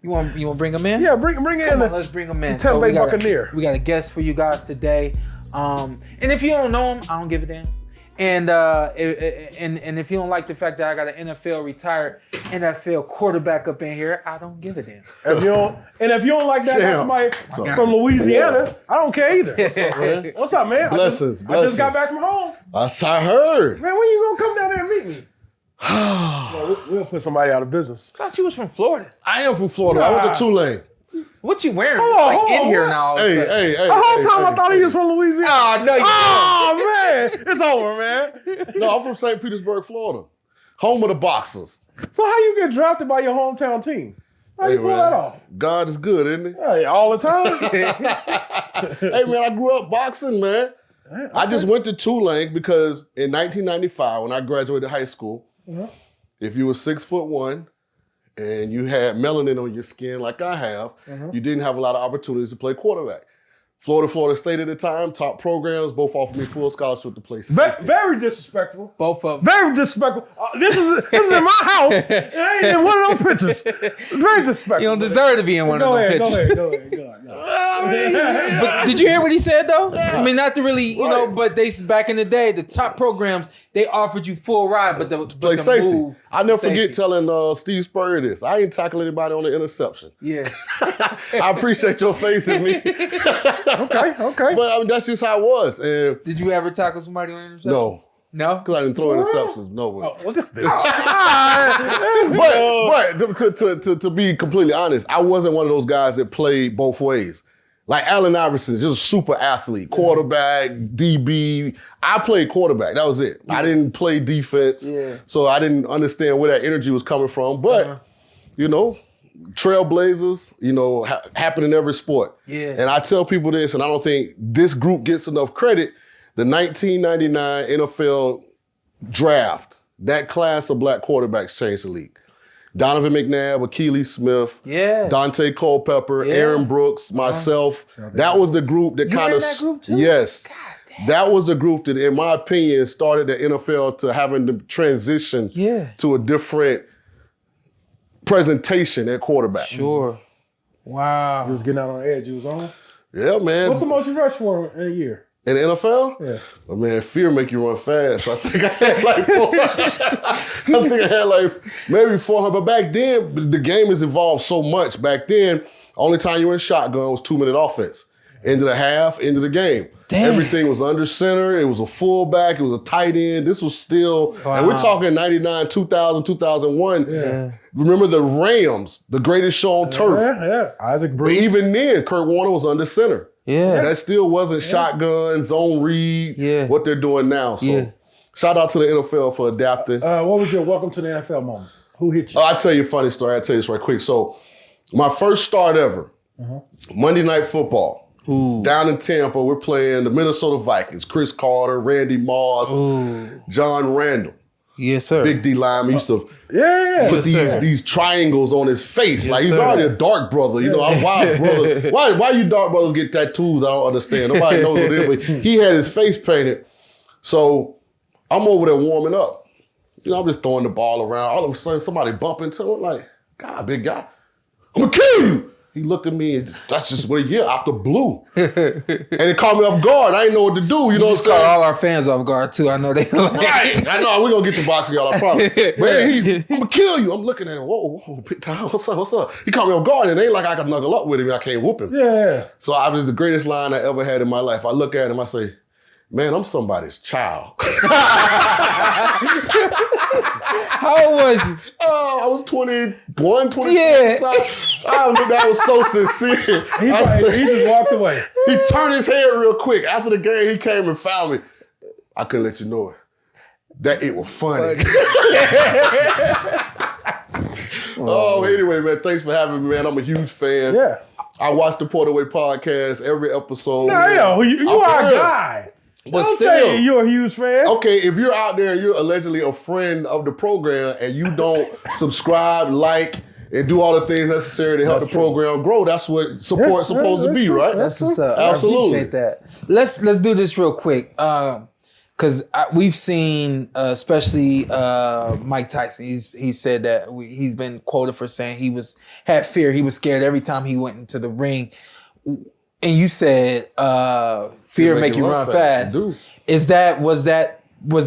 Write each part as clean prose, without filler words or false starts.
You want to bring him in? Yeah, bring in. Let's bring him in. Tampa Bay Buccaneer. We got a guest for you guys today. And if you don't know him, I don't give a damn. And if you don't like the fact that I got an NFL retired NFL quarterback up in here, I don't give a damn. If you don't like that, somebody from Louisiana, I don't care either. What's up, man? What's up, man? Blessings. I just got back from home. I heard. Man, when you gonna come down there and meet me? We'll put somebody out of business. I thought you was from Florida. I am from Florida. I went to Tulane. What you wearing? It's like in here now. Hey. The whole time I thought he was from Louisiana. Oh, no, you man. It's over, man. No, I'm from St. Petersburg, Florida. Home of the Boxers. So how you get drafted by your hometown team? How you pull that off? God is good, isn't he? Hey, all the time? Hey, man, I grew up boxing, man. Okay. I just went to Tulane because in 1995, when I graduated high school, if you were 6'1", and you had melanin on your skin like I have, you didn't have a lot of opportunities to play quarterback. Florida State at the time, top programs, both offered me full scholarship to play safety. Very disrespectful. Both of them. Very disrespectful. This is in my house. It ain't in one of those pictures. Very disrespectful. You don't deserve to be in one of those pictures. Go ahead. But did you hear what he said, though? I mean, not to really, but they back in the day, the top programs, they offered you full ride, but to play safety. I never forget telling Steve Spurrier this. I ain't tackle anybody on the interception. Yeah. I appreciate your faith in me. Okay. But I mean, that's just how it was. And did you ever tackle somebody on interception? No. No? Because I didn't throw interceptions. No way. Well, this But to be completely honest, I wasn't one of those guys that played both ways. Like Allen Iverson, just a super athlete, quarterback, DB. I played quarterback. That was it. I didn't play defense. So I didn't understand where that energy was coming from. But, trailblazers, happen in every sport. Yeah. And I tell people this, and I don't think this group gets enough credit. The 1999 NFL draft, that class of black quarterbacks changed the league. Donovan McNabb, Akili Smith, Dante Culpepper, Aaron Brooks, myself. That was the group that kind of... that group too? Yes. That was the group that, in my opinion, started the NFL to having to transition to a different presentation at quarterback. Sure. Wow. You was getting out on the edge. You was on? Yeah, man. What's the most you rushed for in a year? In the NFL? Yeah. Well, man, fear make you run fast. I think I had maybe 400. But back then, the game has evolved so much. Back then, only time you were in shotgun was 2-minute offense. End of the half, end of the game. Damn. Everything was under center. It was a fullback. It was a tight end. This was still, and we're talking 99, 2000, 2001. Yeah. Remember the Rams, the greatest show on turf. Yeah. Isaac Bruce. But even then, Kurt Warner was under center. Yeah. That still wasn't shotgun, zone read, what they're doing now. So shout out to the NFL for adapting. What was your welcome to the NFL moment? Who hit you? I'll tell you a funny story. I'll tell you this right quick. So my first start ever, Monday Night Football. Down in Tampa, we're playing the Minnesota Vikings. Chris Carter, Randy Moss, John Randall. Yes, sir. Big D lineman used to put these triangles on his face. Yes, like he's already a dark brother. I'm wild brother. Why you dark brothers get tattoos? I don't understand. Nobody knows what it is, but he had his face painted. So I'm over there warming up. I'm just throwing the ball around. All of a sudden, somebody bump into him. Like, God, big guy, I'm gonna kill you. He looked at me and that's just what out the blue. And it caught me off guard. I didn't know what to do. You know what I'm saying? All our fans off guard too. I know they right. I know we're gonna get to boxing, y'all, I promise. But I'm gonna kill you. I'm looking at him. Whoa, big time. What's up? He caught me off guard and it ain't like I can knuckle up with him and I can't whoop him. Yeah. So I was the greatest line I ever had in my life. I look at him, I say, man, I'm somebody's child. How old was you? Oh, I was 21, 22. Yeah. That was so sincere. He just walked away. He turned his head real quick. After the game, he came and found me. I couldn't let you know it. That it was funny. Anyway, man, thanks for having me, man. I'm a huge fan. Yeah. I watch the PorterWay Podcast every episode. No, you are a guy. But don't still, say you're a huge fan. Okay, if you're out there and you're allegedly a friend of the program and you don't subscribe, like, and do all the things necessary to help the program grow, that's what support's supposed to be, right? That's what's up. Absolutely. I appreciate that. Let's do this real quick. because we've seen, especially Mike Tyson. He said that he's been quoted for saying he had fear. He was scared every time he went into the ring. And you said fear make you run fast. Was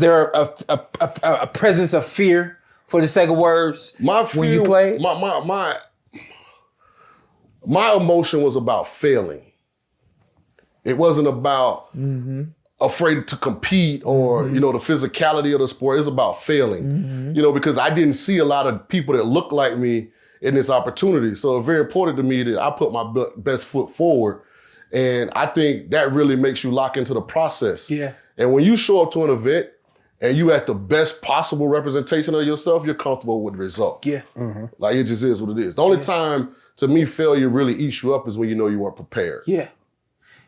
there a presence of fear, for the sake of words, when you played? My emotion was about failing. It wasn't about afraid to compete or, the physicality of the sport. It's about failing, because I didn't see a lot of people that looked like me in this opportunity. So it's very important to me that I put my best foot forward. And I think that really makes you lock into the process. Yeah. And when you show up to an event and you at the best possible representation of yourself, you're comfortable with the result. Yeah. Like it just is what it is. The only time, to me, failure really eats you up is when you know you weren't prepared. Yeah.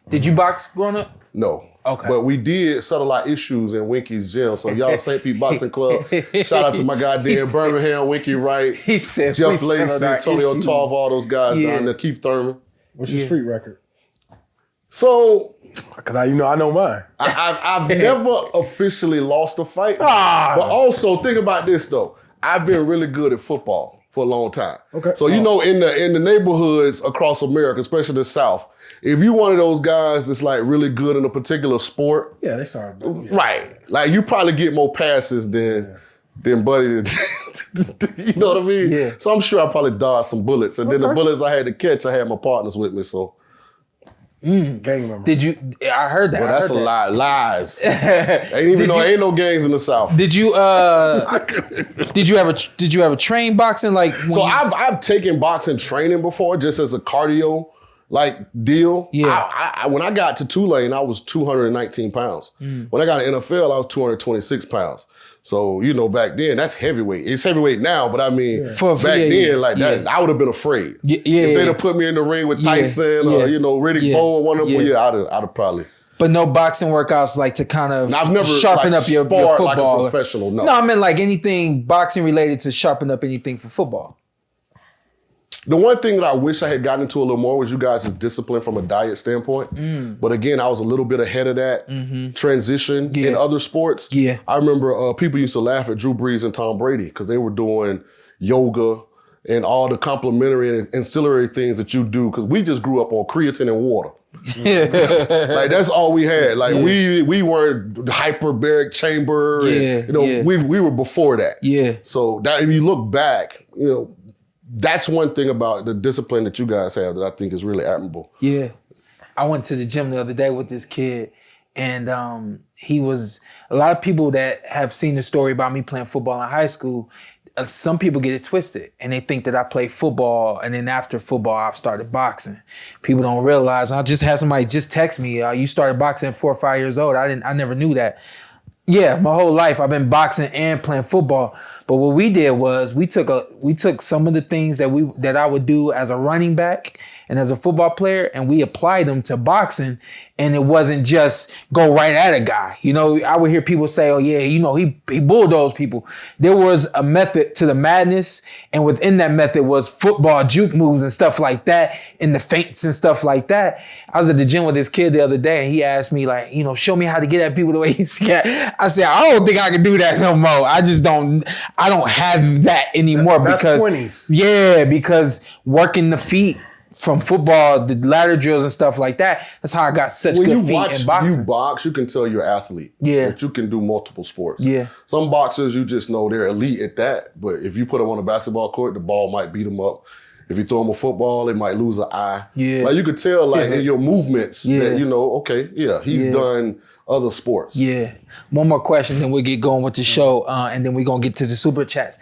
Did you box growing up? No. Okay. But we did settle our issues in Winky's gym. So y'all St. Pete Boxing Club, shout out to my guy Dan Birmingham, Winky Wright, He said, Jeff Lacey, Antonio Tarv, all those guys down there, Keith Thurman. What's your street record? So, because I know mine. I've never officially lost a fight. But also, think about this though. I've been really good at football for a long time. Okay. So, in the neighborhoods across America, especially the South, if you're one of those guys that's like really good in a particular sport. Yeah, they started. Right. Like you probably get more passes than Buddy. You know what I mean? Yeah. So I'm sure I probably dodged some bullets. And then the bullets I had to catch, I had my partners with me, so. Gang member. Did you? I heard that. Well, that's a lie. Lies. Ain't no gangs in the South. Did you? Did you ever train boxing like? So I've taken boxing training before, just as a cardio deal. Yeah. I when I got to Tulane, I was 219 pounds. When I got to NFL, I was 226 pounds. So, back then, that's heavyweight. It's heavyweight now, but I mean, back then, that, I would have been afraid. If they'd have put me in the ring with Tyson or, Riddick Bowe or one of them, I'd have probably. But no boxing workouts to kind of I've never sharpen up your football. Like a professional, no. No, I mean anything boxing related to sharpen up anything for football. The one thing that I wish I had gotten into a little more was you guys' discipline from a diet standpoint. But again, I was a little bit ahead of that transition in other sports. Yeah. I remember people used to laugh at Drew Brees and Tom Brady because they were doing yoga and all the complementary and ancillary things that you do because we just grew up on creatine and water. That's all we had. We weren't hyperbaric chamber. And, we were before that. Yeah. So that if you look back, that's one thing about the discipline that you guys have that I think is really admirable. Yeah. I went to the gym the other day with this kid and he was, a lot of people that have seen the story about me playing football in high school, some people get it twisted and they think that I played football and then after football I've started boxing. People don't realize, I just had somebody just text me, you started boxing at 4 or 5 years old. I never knew that. Yeah, my whole life I've been boxing and playing football. But what we did was we took some of the things that I would do as a running back and as a football player, and we applied them to boxing. And it wasn't just go right at a guy. I would hear people say, "Oh yeah, he bulldozed people." There was a method to the madness, and within that method was football juke moves and stuff like that, and the feints and stuff like that. I was at the gym with this kid the other day, and he asked me show me how to get at people the way you get. I said, I don't think I can do that no more. I don't have that anymore because 20s. Yeah, because working the feet. From football, the ladder drills and stuff like that. That's how I got such good feet in boxing. You box, you can tell you're an athlete. Yeah. That you can do multiple sports. Yeah. Some boxers, you just know they're elite at that. But if you put them on a basketball court, the ball might beat them up. If you throw them a football, they might lose an eye. Yeah. You could tell in your movements that, he's done other sports. Yeah. One more question, then we'll get going with the show. And then we're going to get to the super chats.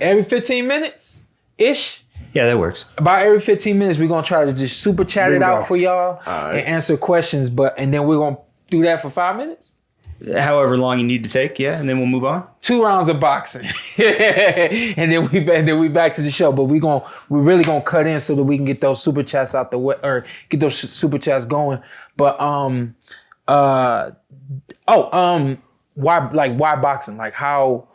Every 15 minutes-ish? Yeah, that works. About every 15 minutes, we're going to try to just super chat it out for y'all and answer questions. And then we're going to do that for 5 minutes? However long you need to take, yeah, and then we'll move on. 2 rounds of boxing. and then we back to the show. But we're really gonna cut in so that we can get those super chats out the way, or get those super chats going. But why boxing? How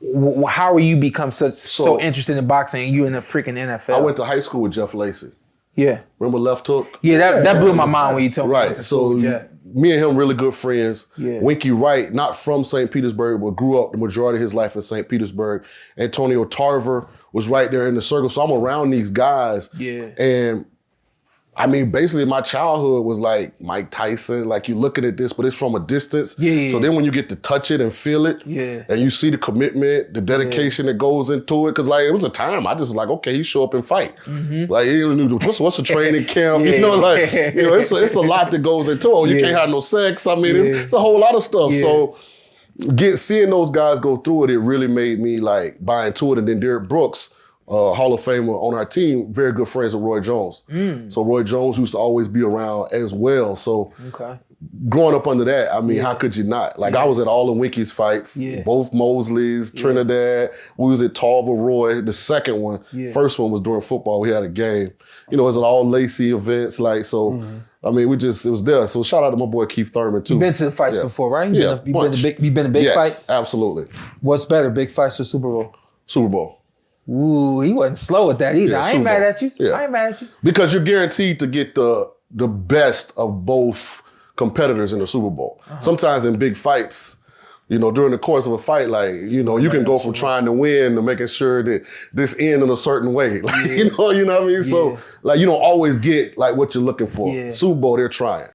are you become so interested in boxing and you in the freaking NFL? I went to high school with Jeff Lacey. Yeah. Remember left hook? Yeah, that blew my mind when you told me. Right. So me and him really good friends. Yeah. Winky Wright, not from St. Petersburg, but grew up the majority of his life in St. Petersburg. Antonio Tarver was right there in the circle. So I'm around these guys. Yeah. And I mean, basically my childhood was like Mike Tyson, like you looking at this, but it's from a distance. Yeah. So then when you get to touch it and feel it, and you see the commitment, the dedication that goes into it, because like it was a time I just was like, okay, he show up and fight. Like he knew what's a training camp, you know, like it's a lot that goes into it. Oh, you can't have no sex. I mean, it's a whole lot of stuff. So seeing those guys go through it, it really made me like buy into it. And then Derek Brooks, Hall of Famer on our team, very good friends with Roy Jones. So Roy Jones used to always be around as well. So growing up under that, I mean, how could you not? Like I was at all of Winky's fights, both Mosley's, Trinidad. We was at Tarver Roy, the second one. First one was during football. We had a game. You know, it was at all Lacey events. Like, so, I mean, it was there. So shout out to my boy Keith Thurman too. You've been to the fights before, right? You've been to big fights? Absolutely. What's better, big fights or Super Bowl? Super Bowl. Ooh, he wasn't slow with that either. Yeah, I ain't mad at you. I ain't mad at you. Because you're guaranteed to get the best of both competitors in the Super Bowl. Sometimes in big fights, you know, during the course of a fight, like, you know, you can go from trying to win to making sure that this end in a certain way. Like, you know what I mean? So like you don't always get like what you're looking for. Super Bowl, they're trying.